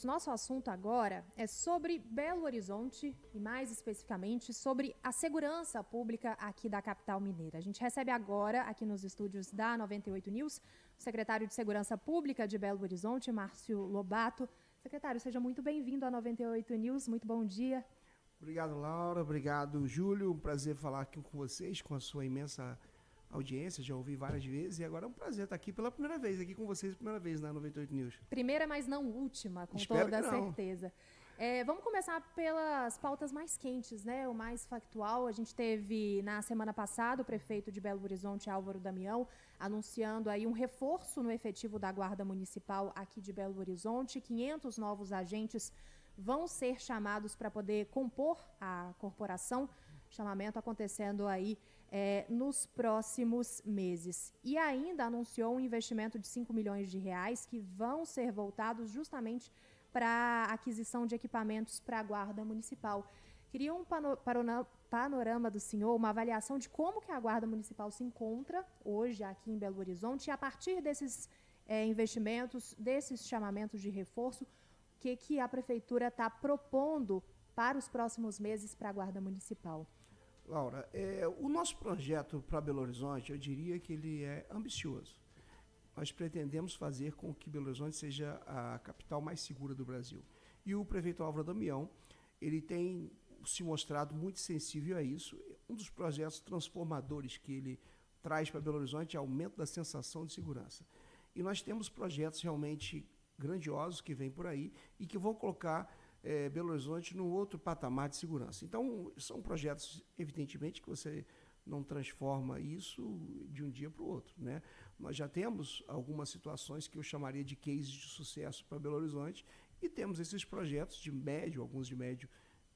nosso assunto agora é sobre Belo Horizonte e, mais especificamente, sobre a segurança pública aqui da capital mineira. A gente recebe agora, aqui nos estúdios da 98 News, o secretário de Segurança Pública de Belo Horizonte, Márcio Lobato. Secretário, seja muito bem-vindo à 98 News. Muito bom dia. Obrigado, Laura. Obrigado, Júlio. Um prazer falar aqui com vocês, com a sua imensa audiência. Já ouvi várias vezes e agora é um prazer estar aqui pela primeira vez, aqui com vocês, primeira vez na 98 News. Primeira, mas não última, com Espero toda que não. certeza. Vamos começar pelas pautas mais quentes, né? O mais factual. A gente teve, na semana passada, o prefeito de Belo Horizonte, Álvaro Damião, anunciando aí um reforço no efetivo da Guarda Municipal aqui de Belo Horizonte. 500 novos agentes vão ser chamados para poder compor a corporação, chamamento acontecendo aí nos próximos meses. E ainda anunciou um investimento de 5 milhões de reais que vão ser voltados justamente para a aquisição de equipamentos para a Guarda Municipal. Queria um panorama do senhor, uma avaliação de como que a Guarda Municipal se encontra hoje aqui em Belo Horizonte e a partir desses investimentos, desses chamamentos de reforço, o que a Prefeitura está propondo para os próximos meses para a Guarda Municipal? Laura, o nosso projeto para Belo Horizonte, eu diria que ele é ambicioso. Nós pretendemos fazer com que Belo Horizonte seja a capital mais segura do Brasil. E o prefeito Álvaro Damião, ele tem se mostrado muito sensível a isso. Um dos projetos transformadores que ele traz para Belo Horizonte é o aumento da sensação de segurança. E nós temos projetos realmente grandiosos que vêm por aí e que vão colocar Belo Horizonte num outro patamar de segurança. Então, são projetos, evidentemente, que você não transforma isso de um dia para o outro, né? Nós já temos algumas situações que eu chamaria de cases de sucesso para Belo Horizonte e temos esses projetos de médio, alguns de médio,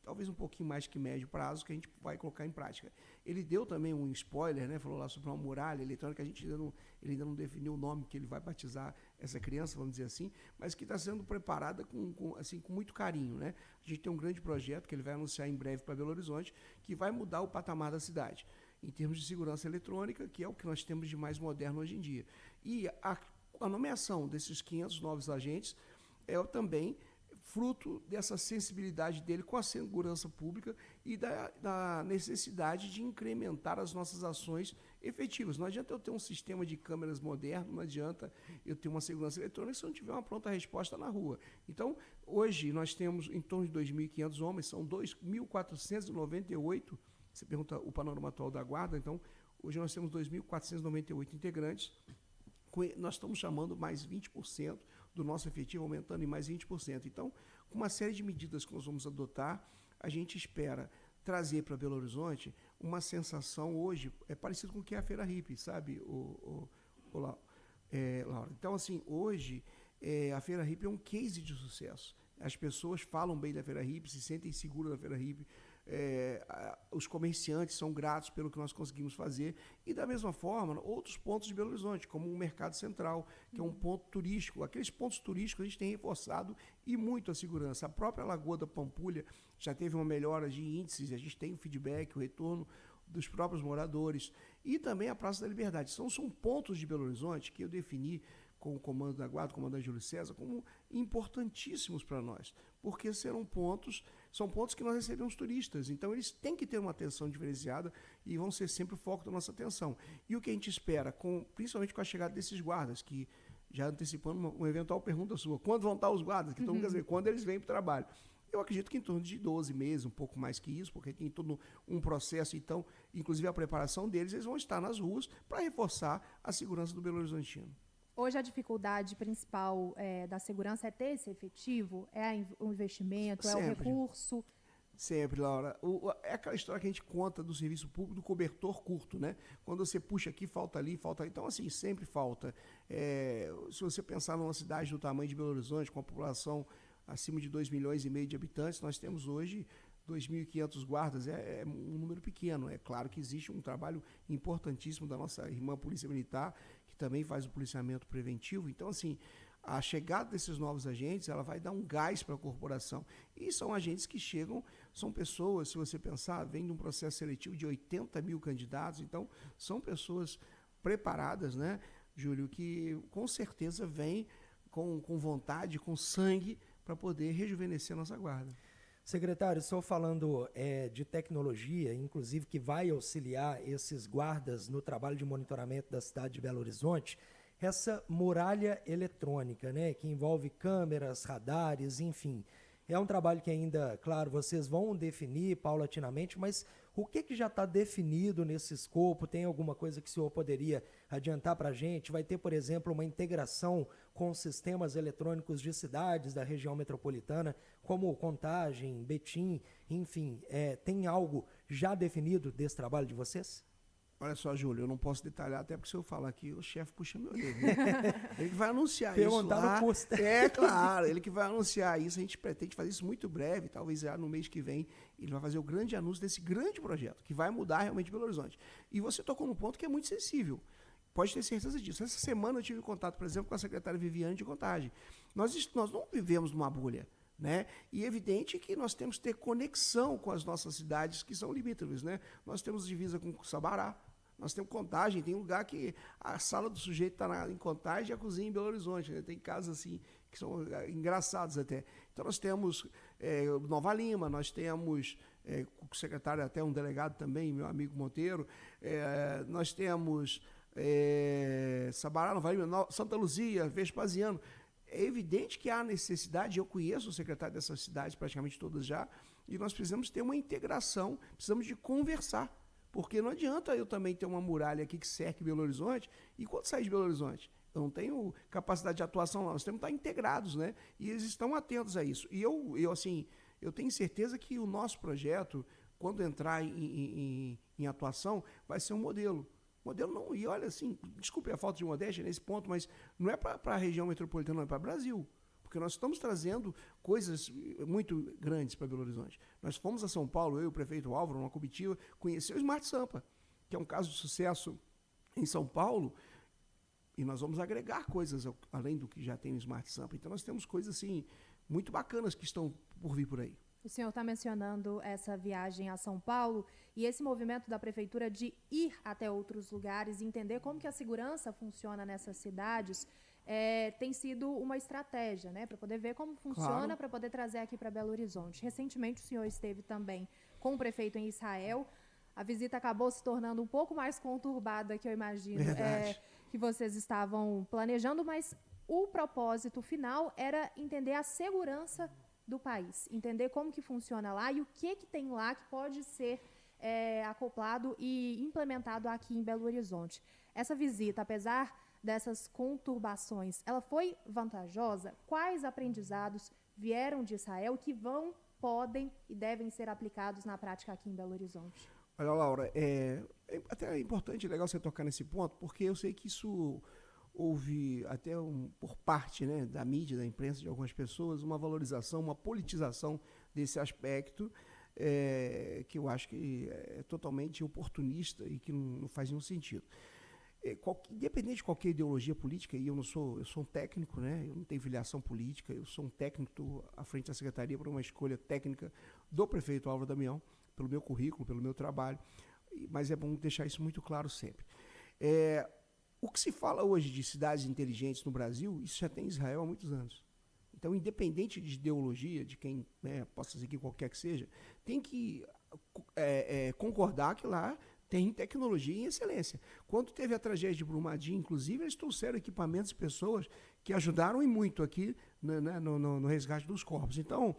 talvez um pouquinho mais que médio prazo, que a gente vai colocar em prática. Ele deu também um spoiler, né? Falou lá sobre uma muralha eletrônica, ele ainda não definiu o nome que ele vai batizar essa criança, vamos dizer assim, mas que está sendo preparada com muito carinho, né? A gente tem um grande projeto que ele vai anunciar em breve para Belo Horizonte, que vai mudar o patamar da cidade, em termos de segurança eletrônica, que é o que nós temos de mais moderno hoje em dia. E a nomeação desses 500 novos agentes é também fruto dessa sensibilidade dele com a segurança pública e da necessidade de incrementar as nossas ações efetivas. Não adianta eu ter um sistema de câmeras moderno, não adianta eu ter uma segurança eletrônica se eu não tiver uma pronta resposta na rua. Então, hoje nós temos em torno de 2.500 homens, são 2.498. Você pergunta o panorama atual da Guarda, então, hoje nós temos 2.498 integrantes. Nós estamos chamando mais 20% do nosso efetivo, aumentando em mais 20%. Então, com uma série de medidas que nós vamos adotar, a gente espera trazer para Belo Horizonte uma sensação hoje, parecido com o que é a Feira Hippie, sabe, Laura? Então, assim, hoje, a Feira Hippie é um case de sucesso. As pessoas falam bem da Feira Hippie, se sentem seguras da Feira Hippie, os comerciantes são gratos pelo que nós conseguimos fazer e, da mesma forma, outros pontos de Belo Horizonte, como o Mercado Central, que é um ponto turístico. Aqueles pontos turísticos a gente tem reforçado e muito a segurança. A própria Lagoa da Pampulha já teve uma melhora de índices, a gente tem o feedback, o retorno dos próprios moradores e também a Praça da Liberdade. Então, são pontos de Belo Horizonte que eu defini com o comando da Guarda, o comandante Júlio César, como importantíssimos para nós, porque são pontos que nós recebemos turistas, então eles têm que ter uma atenção diferenciada e vão ser sempre o foco da nossa atenção. E o que a gente espera, principalmente com a chegada desses guardas, que já antecipando uma eventual pergunta sua, quando vão estar os guardas? Que todo mundo quer dizer, quando eles vêm para o trabalho. Eu acredito que em torno de 12 meses, um pouco mais que isso, porque tem todo um processo, então, inclusive a preparação deles, eles vão estar nas ruas para reforçar a segurança do Belo Horizontino. Hoje a dificuldade principal da segurança é ter esse efetivo? É o investimento, é o recurso? Sempre, Laura. É aquela história que a gente conta do serviço público do cobertor curto, né? Quando você puxa aqui, falta ali, falta ali. Então, assim, sempre falta. Se você pensar numa cidade do tamanho de Belo Horizonte, com a população acima de 2,5 milhões de habitantes, nós temos hoje 2.500 guardas, é um número pequeno. É claro que existe um trabalho importantíssimo da nossa irmã Polícia Militar, que também faz o policiamento preventivo. Então, assim, a chegada desses novos agentes, ela vai dar um gás para a corporação. E são agentes que chegam, são pessoas, se você pensar, vem de um processo seletivo de 80 mil candidatos, então são pessoas preparadas, né, Júlio, que com certeza vêm com vontade, com sangue, para poder rejuvenescer a nossa guarda. Secretário, estou falando de tecnologia, inclusive que vai auxiliar esses guardas no trabalho de monitoramento da cidade de Belo Horizonte. Essa muralha eletrônica, né, que envolve câmeras, radares, enfim. É um trabalho que ainda, claro, vocês vão definir paulatinamente, mas o que já está definido nesse escopo? Tem alguma coisa que o senhor poderia adiantar para a gente? Vai ter, por exemplo, uma integração com sistemas eletrônicos de cidades da região metropolitana, como Contagem, Betim, enfim. Tem algo já definido desse trabalho de vocês? Olha só, Júlio, eu não posso detalhar, até porque se eu falar aqui, o chefe puxa meu dedo. Né? Ele que vai anunciar isso lá. Claro, ele que vai anunciar isso. A gente pretende fazer isso muito breve, talvez já no mês que vem. Ele vai fazer o grande anúncio desse grande projeto, que vai mudar realmente Belo Horizonte. E você tocou num ponto que é muito sensível. Pode ter certeza disso. Essa semana eu tive contato, por exemplo, com a secretária Viviane de Contagem. Nós não vivemos numa bolha. Né? E é evidente que nós temos que ter conexão com as nossas cidades que são limítrofes. Né? Nós temos divisa com Sabará, nós temos Contagem, tem lugar que a sala do sujeito está em Contagem e a cozinha em Belo Horizonte. Né? Tem casos assim que são engraçados até. Então nós temos Nova Lima, nós temos o secretário, até um delegado também, meu amigo Monteiro, nós temos Sabará, Nova Lima, Santa Luzia, Vespasiano. É evidente que há necessidade, eu conheço o secretário dessas cidades, praticamente todas já, e nós precisamos ter uma integração, precisamos de conversar, porque não adianta eu também ter uma muralha aqui que cerque Belo Horizonte, e quando sair de Belo Horizonte? Eu não tenho capacidade de atuação lá, nós temos que estar integrados, né? E eles estão atentos a isso. E eu tenho certeza que o nosso projeto, quando entrar em atuação, vai ser um modelo. Modelo não, e olha assim, desculpe a falta de modéstia nesse ponto, mas não é para a região metropolitana, não é para o Brasil. Porque nós estamos trazendo coisas muito grandes para Belo Horizonte. Nós fomos a São Paulo, eu e o prefeito Álvaro, uma comitiva, conhecer o Smart Sampa, que é um caso de sucesso em São Paulo, e nós vamos agregar coisas além do que já tem o Smart Sampa. Então nós temos coisas assim muito bacanas que estão por vir por aí. O senhor está mencionando essa viagem a São Paulo e esse movimento da prefeitura de ir até outros lugares e entender como que a segurança funciona nessas cidades tem sido uma estratégia, né, para poder ver como funciona, claro, para poder trazer aqui para Belo Horizonte. Recentemente o senhor esteve também com o prefeito em Israel. A visita acabou se tornando um pouco mais conturbada que eu imagino que vocês estavam planejando, mas o propósito final era entender a segurança do país, entender como que funciona lá e o que tem lá que pode ser acoplado e implementado aqui em Belo Horizonte. Essa visita, apesar dessas conturbações, ela foi vantajosa? Quais aprendizados vieram de Israel que podem e devem ser aplicados na prática aqui em Belo Horizonte? Olha, Laura, até é importante, legal você tocar nesse ponto, porque eu sei que isso houve até por parte, né, da mídia, da imprensa, de algumas pessoas, uma valorização, uma politização desse aspecto, que eu acho que é totalmente oportunista e que não faz nenhum sentido. Independente de qualquer ideologia política, e eu sou um técnico, né, eu não tenho filiação política, eu sou um técnico à frente da secretaria por uma escolha técnica do prefeito Álvaro Damião, pelo meu currículo, pelo meu trabalho, mas é bom deixar isso muito claro sempre. O que se fala hoje de cidades inteligentes no Brasil, isso já tem em Israel há muitos anos. Então, independente de ideologia, de quem possa seguir qualquer que seja, tem que concordar que lá tem tecnologia em excelência. Quando teve a tragédia de Brumadinho, inclusive, eles trouxeram equipamentos e pessoas que ajudaram e muito aqui no resgate dos corpos. Então,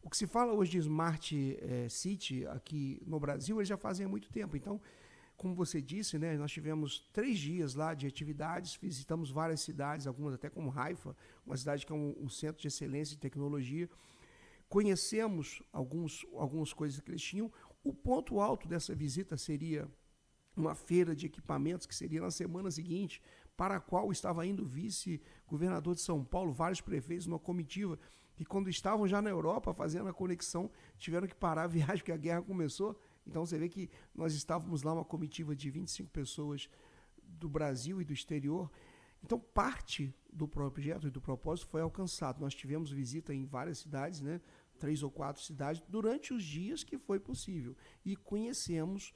o que se fala hoje de Smart City aqui no Brasil, eles já fazem há muito tempo. Então, como você disse, né, nós tivemos 3 dias lá de atividades, visitamos várias cidades, algumas até como Haifa, uma cidade que é um centro de excelência de tecnologia. Conhecemos algumas coisas que eles tinham. O ponto alto dessa visita seria uma feira de equipamentos, que seria na semana seguinte, para a qual estava indo o vice-governador de São Paulo, vários prefeitos, uma comitiva, que quando estavam já na Europa fazendo a conexão, tiveram que parar a viagem porque a guerra começou. Então você vê que nós estávamos lá, uma comitiva de 25 pessoas do Brasil e do exterior. Então parte do projeto e do propósito foi alcançado. Nós tivemos visita em várias cidades, né, 3 ou 4 cidades, durante os dias que foi possível. E conhecemos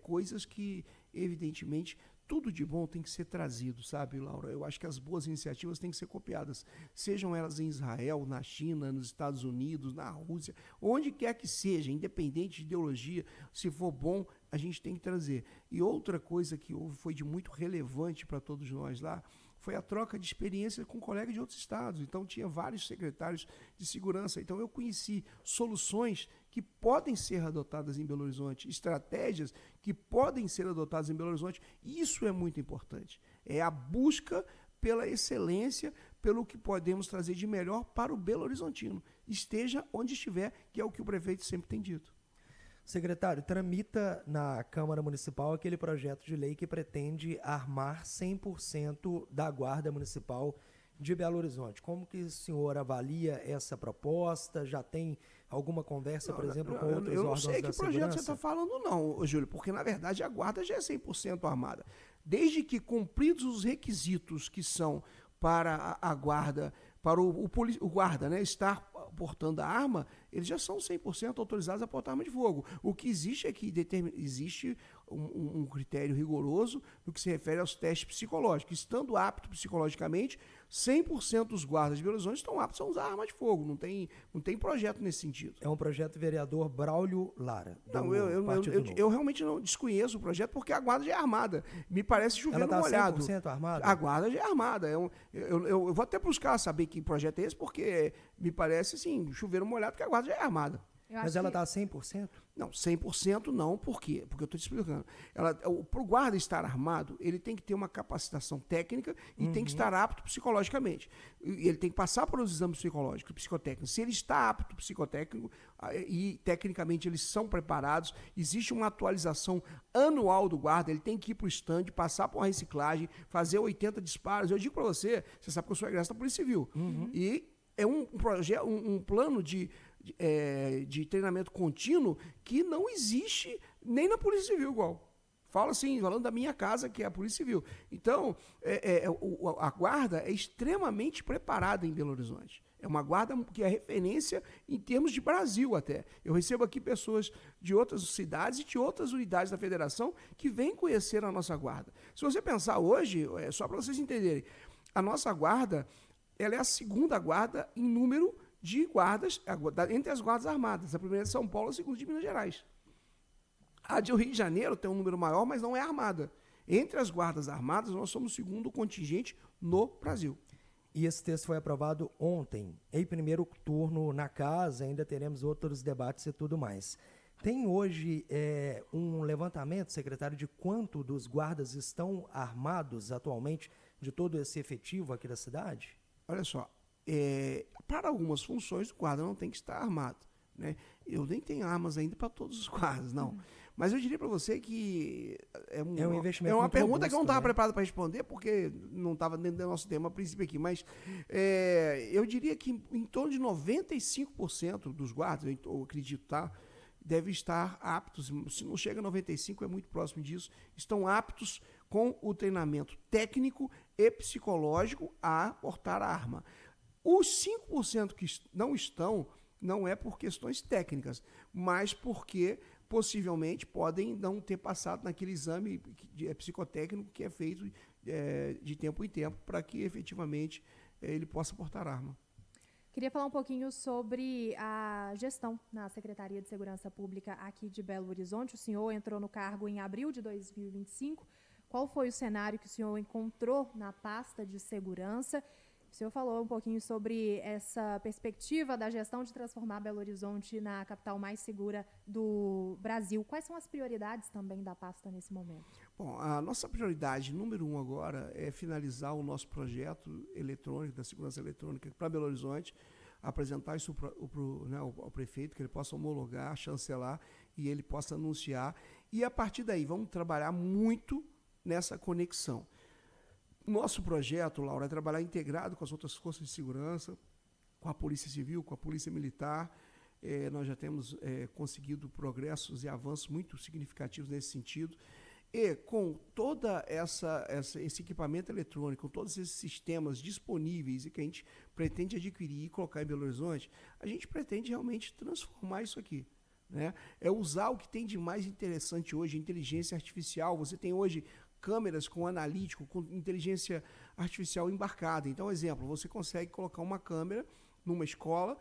coisas que, evidentemente, tudo de bom tem que ser trazido, sabe, Laura? Eu acho que as boas iniciativas têm que ser copiadas, sejam elas em Israel, na China, nos Estados Unidos, na Rússia, onde quer que seja, independente de ideologia, se for bom, a gente tem que trazer. E outra coisa que foi de muito relevante para todos nós lá, foi a troca de experiência com colegas de outros estados. Então, tinha vários secretários de segurança. Então, eu conheci soluções que podem ser adotadas em Belo Horizonte, estratégias que podem ser adotadas em Belo Horizonte. Isso é muito importante. É a busca pela excelência, pelo que podemos trazer de melhor para o Belo Horizontino. Esteja onde estiver, que é o que o prefeito sempre tem dito. Secretário, tramita na Câmara Municipal aquele projeto de lei que pretende armar 100% da Guarda Municipal de Belo Horizonte. Como que o senhor avalia essa proposta? Já tem alguma conversa, por exemplo, com outros órgãos da segurança? Eu não sei que projeto você está falando não, Júlio, porque na verdade a Guarda já é 100% armada. Desde que cumpridos os requisitos que são para a Guarda, para o guarda, né, estar portando a arma, eles já são 100% autorizados a portar arma de fogo. O que existe é que existe um critério rigoroso no que se refere aos testes psicológicos. Estando apto psicologicamente, 100% dos guardas de Belo Horizonte estão aptos a usar arma de fogo. Não tem projeto nesse sentido. É um projeto do vereador Braulio Lara. Não, eu realmente não desconheço o projeto porque a guarda já é armada. Me parece chover no molhado. Ela está 100% armada? A guarda já é armada. Eu vou até buscar saber que projeto é esse, porque me parece assim, chover no molhado, porque a guarda já é armada. Mas ela está 100%? Não, 100% não. Por quê? Porque eu estou te explicando. Para o guarda estar armado, ele tem que ter uma capacitação técnica e tem que estar apto psicologicamente. E ele tem que passar por os exames psicológicos, psicotécnicos. Se ele está apto psicotécnico e tecnicamente eles são preparados, existe uma atualização anual do guarda, ele tem que ir para o stand, passar por uma reciclagem, fazer 80 disparos. Eu digo para você sabe que eu sou egresso da Polícia Civil. E é um plano de treinamento contínuo que não existe nem na Polícia Civil igual. Falo assim, falando da minha casa, que é a Polícia Civil. Então, a guarda é extremamente preparada em Belo Horizonte. É uma guarda que é referência em termos de Brasil até. Eu recebo aqui pessoas de outras cidades e de outras unidades da federação que vêm conhecer a nossa guarda. Se você pensar hoje, só para vocês entenderem, a nossa guarda ela é a segunda guarda em número de guardas, entre as guardas armadas. A primeira é de São Paulo, a segunda de Minas Gerais. A de Rio de Janeiro tem um número maior, mas não é armada. Entre as guardas armadas, nós somos o segundo contingente no Brasil. E esse texto foi aprovado ontem, em primeiro turno na casa, ainda teremos outros debates e tudo mais. Tem hoje um levantamento, secretário, de quanto dos guardas estão armados atualmente, de todo esse efetivo aqui da cidade? Olha só, para algumas funções, o guarda não tem que estar armado, né? Eu nem tenho armas ainda para todos os guardas, não. Mas eu diria para você que é um investimento. É uma pergunta robusto, que eu não estava preparado para responder, porque não estava dentro do nosso tema a princípio aqui. Mas eu diria que em torno de 95% dos guardas, eu acredito, tá? Devem estar aptos, se não chega a 95%, é muito próximo disso, estão aptos com o treinamento técnico e psicológico a portar a arma. Os 5% que não estão, não é por questões técnicas, mas porque possivelmente podem não ter passado naquele exame psicotécnico que é feito de tempo em tempo para que efetivamente ele possa portar arma. Queria falar um pouquinho sobre a gestão na Secretaria de Segurança Pública aqui de Belo Horizonte. O senhor entrou no cargo em abril de 2025. Qual foi o cenário que o senhor encontrou na pasta de segurança? O senhor falou um pouquinho sobre essa perspectiva da gestão de transformar Belo Horizonte na capital mais segura do Brasil. Quais são as prioridades também da pasta nesse momento? Bom, a nossa prioridade número 1 agora é finalizar o nosso projeto eletrônico, da segurança eletrônica para Belo Horizonte, apresentar isso ao prefeito, que ele possa homologar, chancelar e ele possa anunciar. E a partir daí, vamos trabalhar muito nessa conexão. Nosso projeto, Laura, é trabalhar integrado com as outras forças de segurança, com a Polícia Civil, com a Polícia Militar. Nós já temos conseguido progressos e avanços muito significativos nesse sentido. E com todo esse equipamento eletrônico, com todos esses sistemas disponíveis e que a gente pretende adquirir e colocar em Belo Horizonte, a gente pretende realmente transformar isso aqui. Né? É usar o que tem de mais interessante hoje, inteligência artificial. Você tem hoje câmeras com analítico, com inteligência artificial embarcada. Então, exemplo, você consegue colocar uma câmera numa escola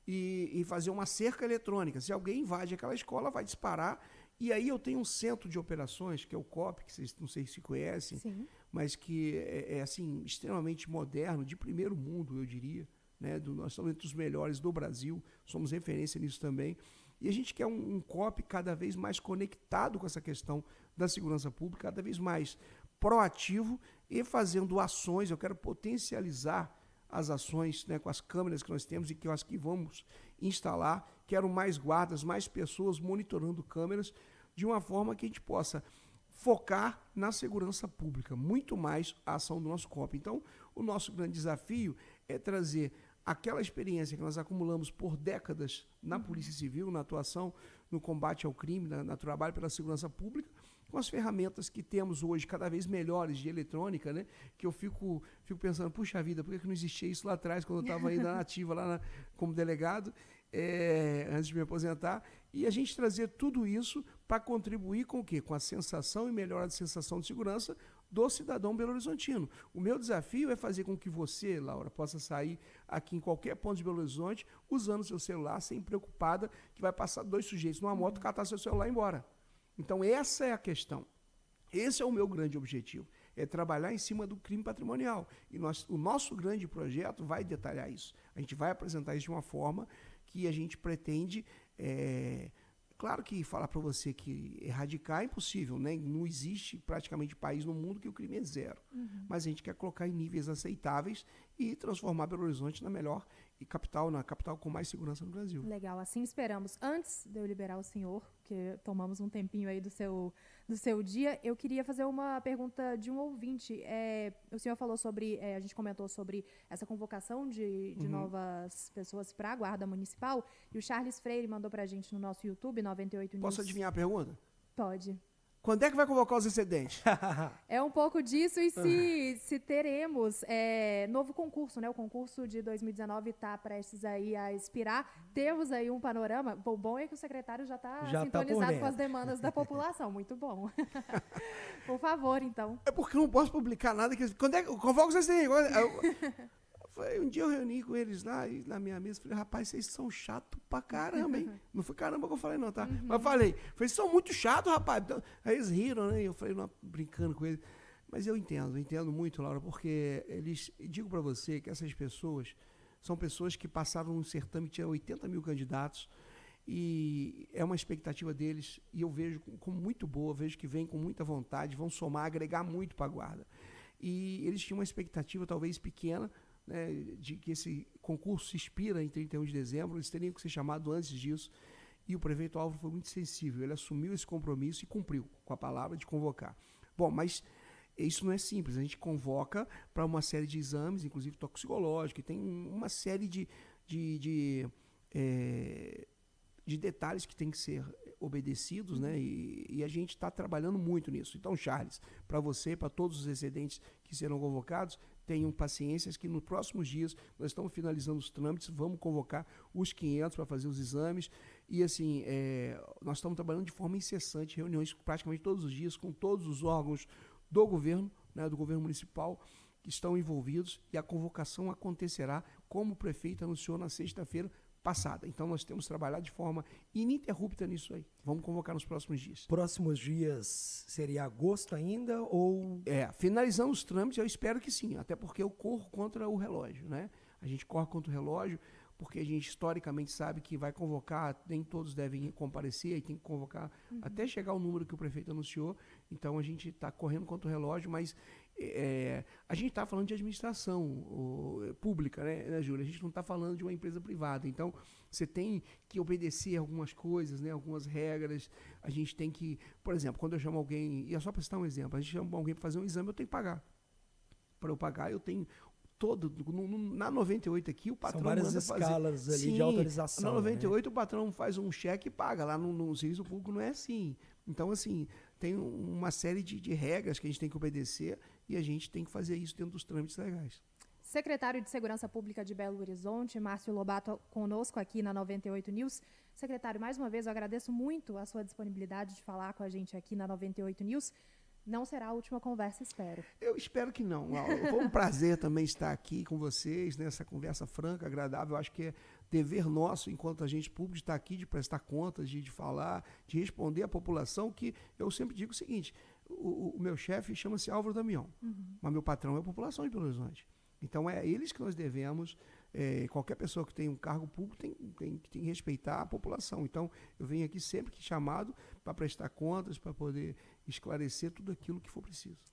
e fazer uma cerca eletrônica. Se alguém invade aquela escola, vai disparar. E aí eu tenho um centro de operações, que é o COP, que vocês não sei se conhecem, Sim. mas que é assim, extremamente moderno, de primeiro mundo, eu diria. Né? Nós estamos entre os melhores do Brasil, somos referência nisso também. E a gente quer um COP cada vez mais conectado com essa questão da segurança pública, cada vez mais proativo e fazendo ações. Eu quero potencializar as ações, né, com as câmeras que nós temos e que eu acho que vamos instalar. Quero mais guardas, mais pessoas monitorando câmeras, de uma forma que a gente possa focar na segurança pública, muito mais a ação do nosso COP. Então, o nosso grande desafio é trazer aquela experiência que nós acumulamos por décadas na Polícia Civil, na atuação, no combate ao crime, no trabalho pela segurança pública, com as ferramentas que temos hoje, cada vez melhores de eletrônica, né? Que eu fico pensando, puxa vida, por que não existia isso lá atrás, quando eu estava ainda na ativa, como delegado, antes de me aposentar? E a gente trazer tudo isso para contribuir com o quê? Com a sensação e melhora de sensação de segurança do cidadão belo-horizontino. O meu desafio é fazer com que você, Laura, possa sair aqui em qualquer ponto de Belo Horizonte usando seu celular, sem preocupada que vai passar 2 sujeitos numa moto, catar seu celular e ir embora. Então, essa é a questão. Esse é o meu grande objetivo, é trabalhar em cima do crime patrimonial. E o nosso grande projeto vai detalhar isso. A gente vai apresentar isso de uma forma que a gente pretende... Claro que falar para você que erradicar é impossível, né? Não existe praticamente país no mundo que o crime é zero. Mas a gente quer colocar em níveis aceitáveis e transformar Belo Horizonte na melhor na capital com mais segurança no Brasil. Legal, assim esperamos. Antes de eu liberar o senhor, que tomamos um tempinho aí do seu dia, eu queria fazer uma pergunta de um ouvinte. O senhor falou sobre, a gente comentou sobre essa convocação de novas pessoas para a Guarda Municipal, e o Charles Freire mandou para a gente no nosso YouTube, 98 News. Posso adivinhar a pergunta? Pode. Quando é que vai convocar os excedentes? É um pouco disso, e se teremos novo concurso, né? O concurso de 2019 está prestes aí a expirar. Temos aí um panorama. O bom é que o secretário já está sintonizado com as demandas da população. Muito bom. Por favor, então. É porque eu não posso publicar nada. Quando é que convoca os excedentes? Um dia eu reuni com eles lá na minha mesa, falei, rapaz, vocês são chatos pra caramba, hein? Não foi caramba que eu falei não, tá? Mas falei, vocês são muito chatos, rapaz. Aí eles riram, né? E eu falei, não, brincando com eles. Mas eu entendo muito, Laura, porque digo pra você que essas pessoas são pessoas que passaram num certame que tinha 80 mil candidatos, e é uma expectativa deles, e eu vejo como muito boa, vejo que vêm com muita vontade, vão somar, agregar muito pra guarda. E eles tinham uma expectativa talvez pequena, né, de que esse concurso se expira em 31 de dezembro, eles teriam que ser chamados antes disso, e o prefeito Álvaro foi muito sensível, ele assumiu esse compromisso e cumpriu com a palavra de convocar. Bom, mas isso não é simples, a gente convoca para uma série de exames, inclusive toxicológico, tem uma série de detalhes que tem que ser obedecidos, né? E a gente está trabalhando muito nisso. Então, Charles, para você, para todos os excedentes que serão convocados, tenham paciência que nos próximos dias nós estamos finalizando os trâmites, vamos convocar os 500 para fazer os exames e assim, nós estamos trabalhando de forma incessante, reuniões praticamente todos os dias com todos os órgãos do governo, né, do governo municipal que estão envolvidos, e a convocação acontecerá como o prefeito anunciou na sexta-feira passada. Então nós temos trabalhado de forma ininterrupta nisso aí. Vamos convocar nos próximos dias. Próximos dias seria agosto ainda ou... Finalizando os trâmites, eu espero que sim, até porque eu corro contra o relógio, né? A gente corre contra o relógio porque a gente historicamente sabe que vai convocar, nem todos devem comparecer, e tem que convocar até chegar o número que o prefeito anunciou. Então a gente está correndo contra o relógio, mas a gente está falando de administração pública, né, Júlia? A gente não está falando de uma empresa privada. Então você tem que obedecer algumas coisas, né, algumas regras. A gente tem que, por exemplo, quando eu chamo alguém, e é só para citar um exemplo, a gente chama alguém para fazer um exame, eu tenho que pagar. Para eu pagar, eu tenho... na 98 aqui, o patrão manda fazer. São várias escalas ali de autorização. Na 98 o patrão faz um cheque e paga. Lá no serviço público não é assim. Então, assim, tem uma série de regras que a gente tem que obedecer e a gente tem que fazer isso dentro dos trâmites legais. Secretário de Segurança Pública de Belo Horizonte, Márcio Lobato, conosco aqui na 98 News. Secretário, mais uma vez eu agradeço muito a sua disponibilidade de falar com a gente aqui na 98 News. Não será a última conversa, espero. Eu espero que não, Laura. Foi um prazer também estar aqui com vocês, nessa conversa franca, agradável. Eu acho que é dever nosso, enquanto agente público, de estar aqui, de prestar contas, de falar, de responder à população, que eu sempre digo o seguinte, o meu chefe chama-se Álvaro Damião, mas meu patrão é a população de Belo Horizonte. Então, é a eles que nós devemos. Qualquer pessoa que tem um cargo público tem que respeitar a população. Então, eu venho aqui sempre que chamado para prestar contas, para poder esclarecer tudo aquilo que for preciso.